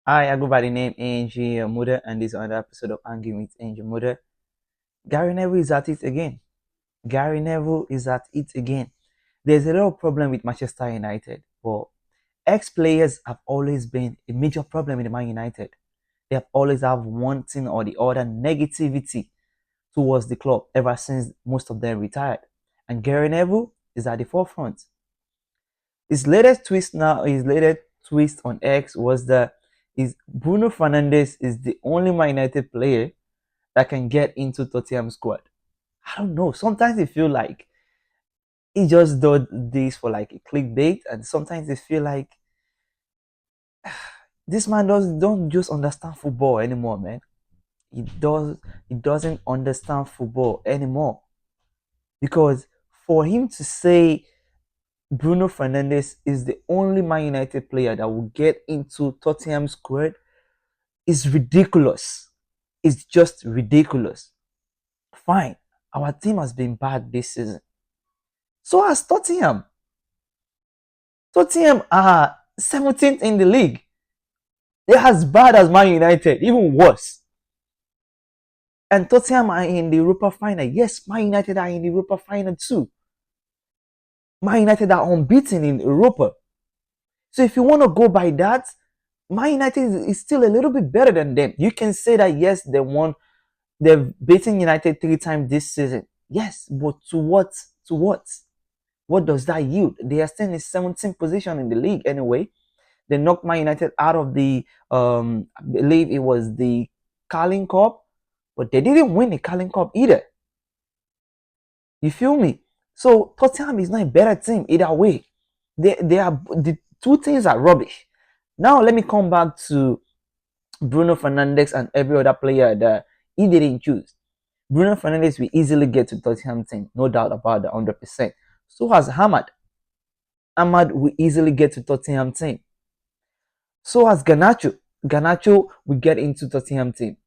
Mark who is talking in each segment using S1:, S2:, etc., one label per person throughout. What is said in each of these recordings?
S1: Hi, I go by the name Angie Muda, and this is another episode of Hanging with Angie Muda. Gary Neville is at it again. Gary Neville is at it again. There's a lot of problem with Manchester United, but ex-players have always been a major problem in the Man United. They have always have one thing or the other negativity towards the club ever since most of them retired. And Gary Neville is at the forefront. His latest twist on X was that is Bruno Fernandes is the only Man United player that can get into Tottenham squad. I don't know. Sometimes it feel like he just does this for like a clickbait, and sometimes it feel like this man don't just understand football anymore, man. He doesn't understand football anymore because for him to say Bruno Fernandes is the only Man United player that will get into Tottenham squad is ridiculous. It's just ridiculous. Fine, our team has been bad this season. So has Tottenham. Tottenham are 17th in the league. They're as bad as Man United, even worse. And Tottenham are in the Europa final. Yes, Man United are in the Europa final too. Man United are unbeaten in Europa. So if you want to go by that, Man United is still a little bit better than them. You can say that yes, they've beaten United 3 times this season. Yes, but to what? To what? What does that yield? They are still in the 17th position in the league anyway. They knocked Man United out of the I believe it was the Carling Cup, but they didn't win the Carling Cup either. You feel me? So Tottenham is not a better team either way. They are the two teams are rubbish. Now let me come back to Bruno Fernandes and every other player that he didn't choose. Bruno Fernandes will easily get to Tottenham team, no doubt about that, 100%. So has Ahmad. Ahmad will easily get to Tottenham team. So has Garnacho. Garnacho will get into Tottenham team.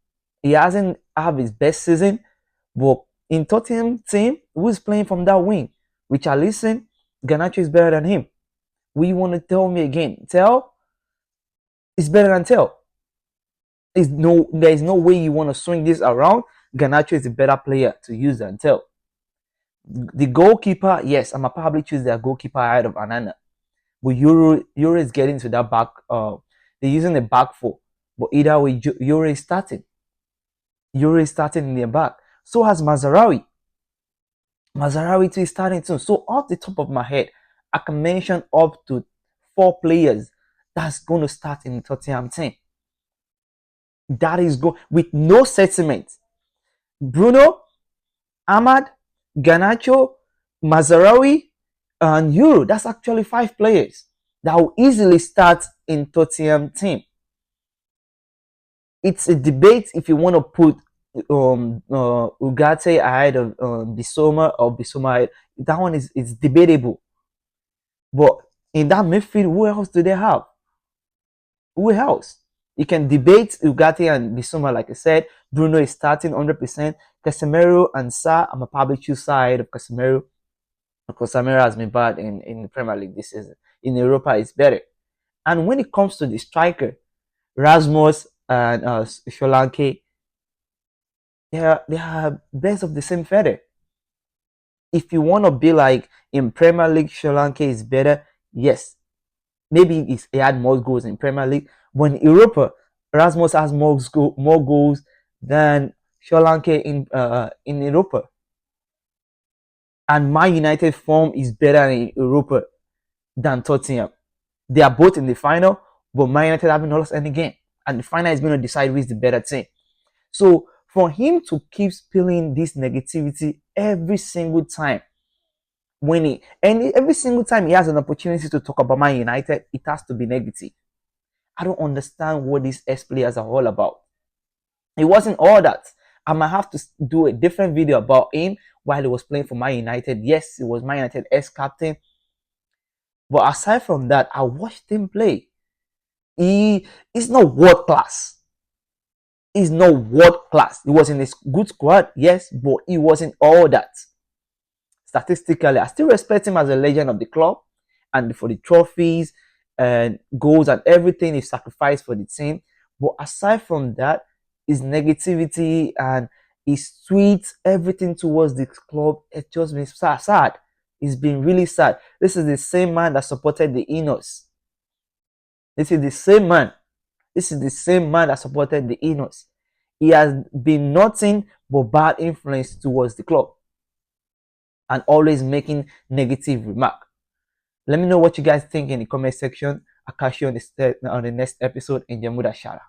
S1: He hasn't have his best season, but in Tottenham team, who's playing from that wing? Richarlison, Garnacho is better than him. We want to tell me again? Tell is better than Tell. There is no way you want to swing this around. Garnacho is a better player to use than Tell. The goalkeeper, yes, I'm probably choose their goalkeeper ahead of Anana. But Euro is getting to that back. They're using the back four. But either way, Euro is starting. Euro is starting in their back. So has Mazarawi. Mazarawi too is starting too. So off the top of my head, I can mention up to 4 players that's going to start in the Tottenham team. That is go with no sentiment. Bruno, Ahmad, Garnacho, Mazarawi, and Euro. That's actually 5 players that will easily start in Tottenham team. It's a debate if you want to put Ugarte ahead of Bissouma or Bissouma ahead. That one is debatable. But in that midfield, who else do they have? Who else? You can debate Ugarte and Bissouma, like I said. Bruno is starting 100%. Casemiro and Sa, I'm a probably choose side of Casemiro. Because Casemiro has been bad in the Premier League this season. In Europa, it's better. And when it comes to the striker, Rasmus and Solanke, they are best of the same feather. If you want to be like in Premier League, Solanke is better. Yes, maybe he had more goals in Premier League, but in Europa, Rasmus has more goals than Solanke in Europa. And Man United form is better in Europa than Tottenham. They are both in the final, but Man United haven't lost any game. And the final is going to decide who is the better team. So for him to keep spilling this negativity every single time, every single time he has an opportunity to talk about Man United, it has to be negative. I don't understand what these S players are all about. It wasn't all that. I might have to do a different video about him while he was playing for Man United. Yes, he was Man United ex-captain. But aside from that, I watched him play. He's not world class. He's not world class. He was in a good squad, yes, but he wasn't all that. Statistically, I still respect him as a legend of the club and for the trophies and goals and everything he sacrificed for the team. But aside from that, his negativity and his tweets, everything towards the club, it just been sad. It's been really sad. This is the same man that supported the Inos. This is the same man. This is the same man that supported the Inos. He has been nothing but bad influence towards the club and always making negative remark. Let me know what you guys think in the comment section. I'll catch you on the next episode in Jamuda Shara.